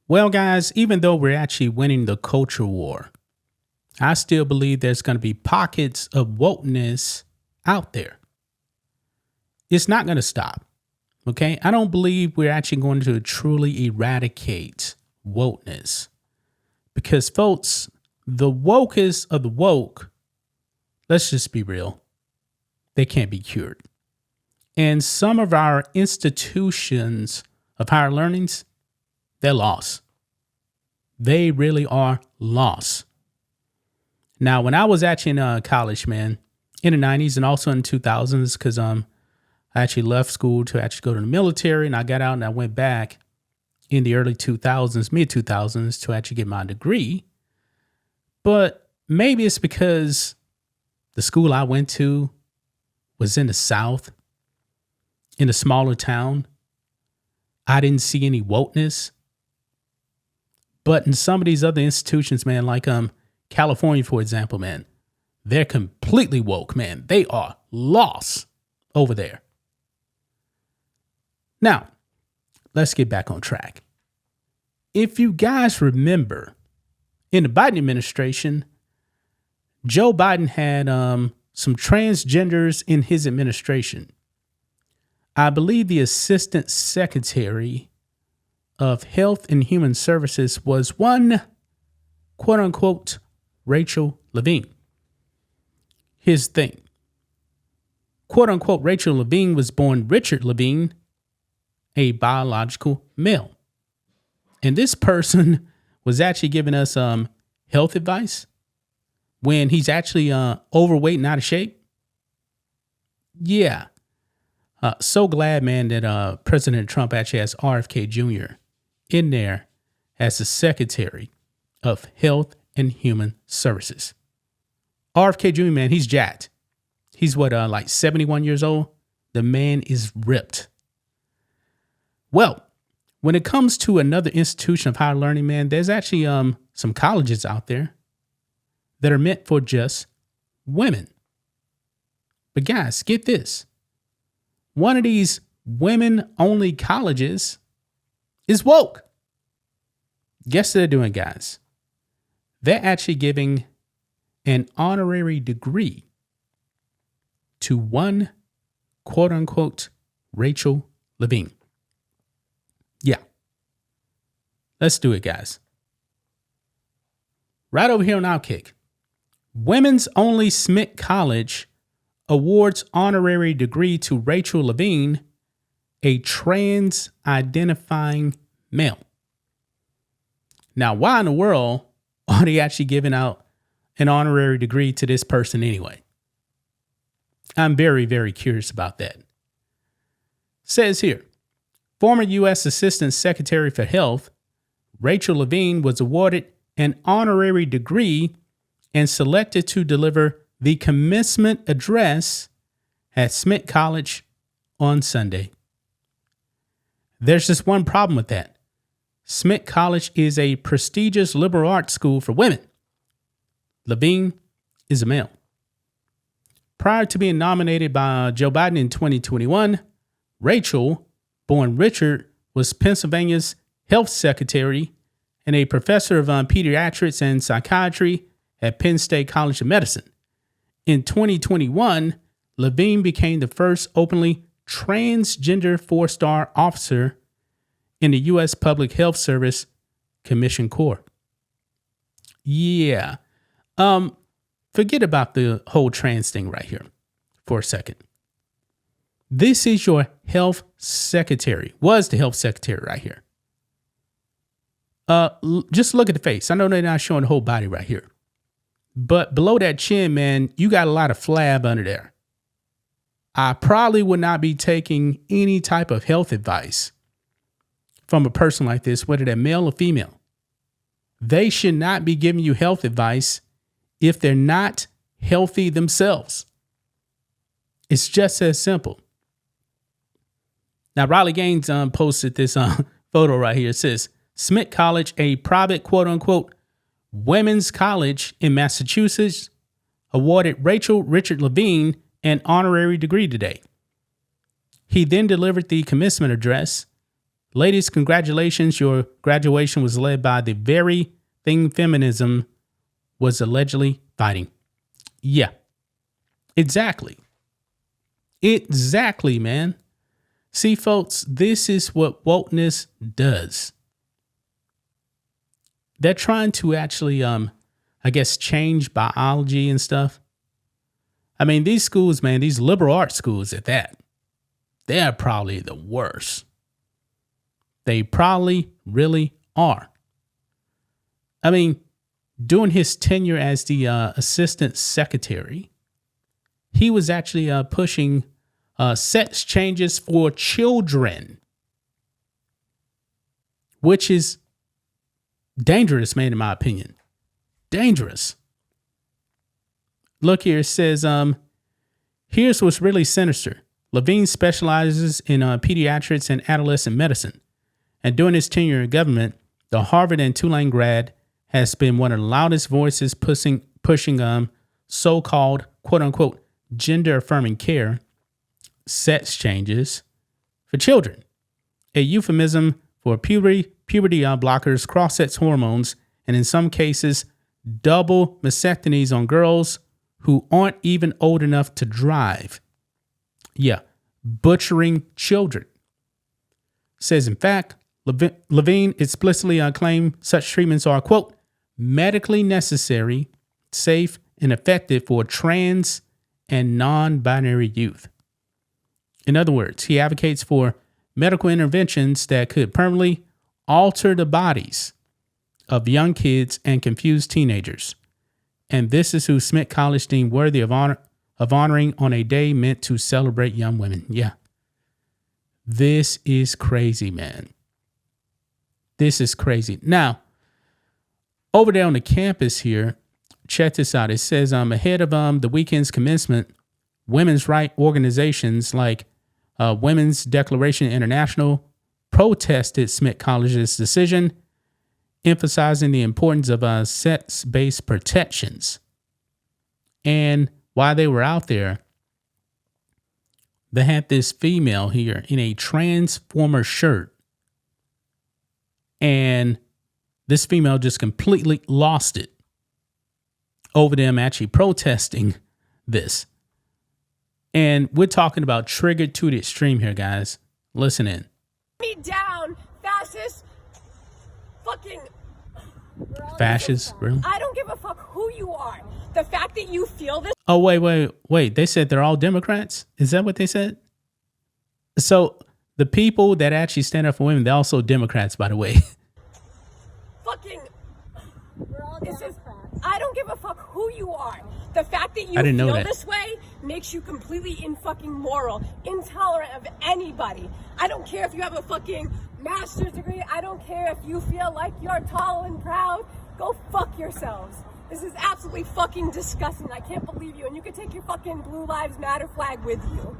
Well, guys, even though we're actually winning the culture war, I still believe there's going to be pockets of wokeness out there. It's not going to stop. Okay. I don't believe we're actually going to truly eradicate wokeness because, folks, the wokest of the woke, let's just be real, they can't be cured. And some of our institutions of higher learnings, they're lost. They really are lost. Now, when I was actually in college, man, in the 90s and also in the 2000s, because I actually left school to actually go to the military, and I got out and I went back in the early 2000s, mid 2000s, to actually get my degree. But maybe it's because the school I went to was in the South, in a smaller town. I didn't see any wokeness. But in some of these other institutions, man, like California, for example, man, they're completely woke, man. They are lost over there. Now, let's get back on track. If you guys remember, in the Biden administration, Joe Biden had some transgenders in his administration. I believe the Assistant Secretary of Health and Human Services was one, quote unquote, Rachel Levine. Here's the thing. Quote unquote, Rachel Levine was born Richard Levine, a biological male. And this person was actually giving us health advice when he's actually overweight and out of shape. Yeah. So glad, man, that President Trump actually has RFK Jr. in there as the Secretary of Health and Human Services. RFK Jr., man, he's jacked. He's like 71 years old? The man is ripped. Well, when it comes to another institution of higher learning, man, there's actually some colleges out there that are meant for just women. But guys, get this. One of these women-only colleges is woke. Guess what they're doing, guys? They're actually giving an honorary degree to one, quote-unquote, Rachel Levine. Yeah. Let's do it, guys. Right over here on Outkick. Women's only Smith College awards honorary degree to Rachel Levine, a trans-identifying male. Now, why in the world are they actually giving out an honorary degree to this person anyway? I'm very, very curious about that. Says here, former U.S. Assistant Secretary for Health, Rachel Levine was awarded an honorary degree and selected to deliver the commencement address at Smith College on Sunday. There's just one problem with that. Smith College is a prestigious liberal arts school for women. Levine is a male. Prior to being nominated by Joe Biden in 2021, Rachel, born Richard, was Pennsylvania's health secretary and a professor of pediatrics and psychiatry at Penn State College of Medicine. In 2021, Levine became the first openly transgender 4-star officer in the U.S. Public Health Service Commission Corps. Yeah. Forget about the whole trans thing right here for a second. This is your health secretary, was the health secretary right here. Just look at the face. I know they're not showing the whole body right here. But below that chin, man, you got a lot of flab under there. I probably would not be taking any type of health advice from a person like this, whether they're male or female. They should not be giving you health advice if they're not healthy themselves. It's just as simple. Now, Riley Gaines posted this photo right here. It says, Smith College, a private, quote unquote, women's college in Massachusetts, awarded Rachel Richard Levine an honorary degree today. He then delivered the commencement address. Ladies, congratulations. Your graduation was led by the very thing feminism was allegedly fighting. Yeah, exactly. Exactly, man. See, folks, this is what wokeness does. They're trying to actually, I guess, change biology and stuff. I mean, these schools, man, these liberal arts schools at that, they're probably the worst. They probably really are. I mean, during his tenure as the assistant secretary, he was actually pushing sex changes for children, which is dangerous, man, in my opinion. Dangerous. Look here, it says, here's what's really sinister. Levine specializes in pediatrics and adolescent medicine. And during his tenure in government, the Harvard and Tulane grad has been one of the loudest voices pushing so-called, quote unquote, gender affirming care, sex changes for children, a euphemism for puberty blockers, cross-sex hormones, and in some cases, double mastectomies on girls who aren't even old enough to drive. Yeah, butchering children. Says, in fact, Levine explicitly claimed such treatments are, quote, medically necessary, safe, and effective for trans and non-binary youth. In other words, he advocates for medical interventions that could permanently alter the bodies of young kids and confused teenagers. And this is who Smith College deemed worthy of honoring on a day meant to celebrate young women. Yeah. This is crazy, man. This is crazy. Now, over there on the campus here, check this out. It says ahead of the weekend's commencement, women's rights organizations like Women's Declaration International protested Smith College's decision, emphasizing the importance of sex-based protections. And while they were out there, they had this female here in a Transformer shirt. And this female just completely lost it over them actually protesting this. And we're talking about triggered to the extreme here, guys. Listen in. Me down, fascist, fucking fascist, really? I don't give a fuck who you are. The fact that you feel this. Oh, wait. They said they're all Democrats? Is that what they said? So the people that actually stand up for women, they're also Democrats, by the way. Fucking. I don't give a fuck who you are. The fact that you feel this way makes you completely fucking moral, intolerant of anybody. I don't care if you have a fucking master's degree. I don't care if you feel like you're tall and proud. Go fuck yourselves. This is absolutely fucking disgusting. I can't believe you. And you can take your fucking Blue Lives Matter flag with you.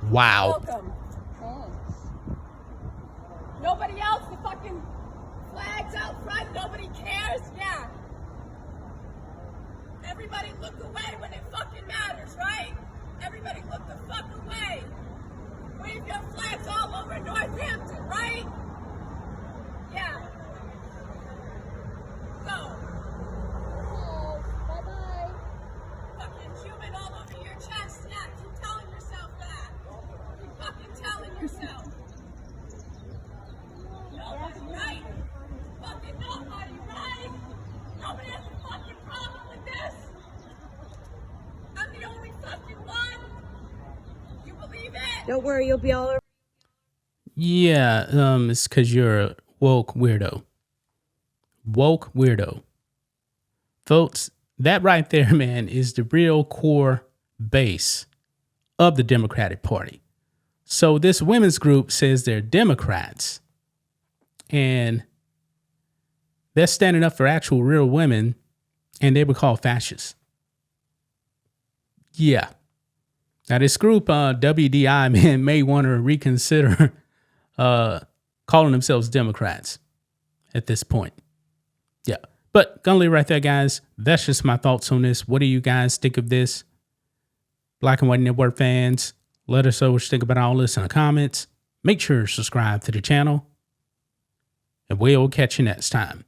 Wow. Welcome. Thanks. Nobody else? The fucking flags out front? Nobody cares? Yeah. Everybody look away when it fucking matters, right? Everybody look the fuck away. Wave your flags all over Northampton, right? Yeah. Go. Oh, bye-bye. Fucking human all over your chest. Yeah, keep telling yourself that. Keep fucking telling yourself. Nobody, right? Fucking nobody, right? Nobody has a fucking problem with this. I'm the only fucking one. You believe it? Don't worry, you'll be all right. Yeah, it's because you're a woke weirdo. Woke weirdo. Folks, that right there, man, is the real core base of the Democratic Party. So this women's group says they're Democrats and they're standing up for actual real women and they were called fascists. Yeah. Now this group, WDI, man, may want to reconsider calling themselves Democrats at this point. Yeah. But gonna leave right there, guys. That's just my thoughts on this. What do you guys think of this? Black and White Network fans, Let us know what you think about all this in the comments. Make sure to subscribe to the channel. And we'll catch you next time.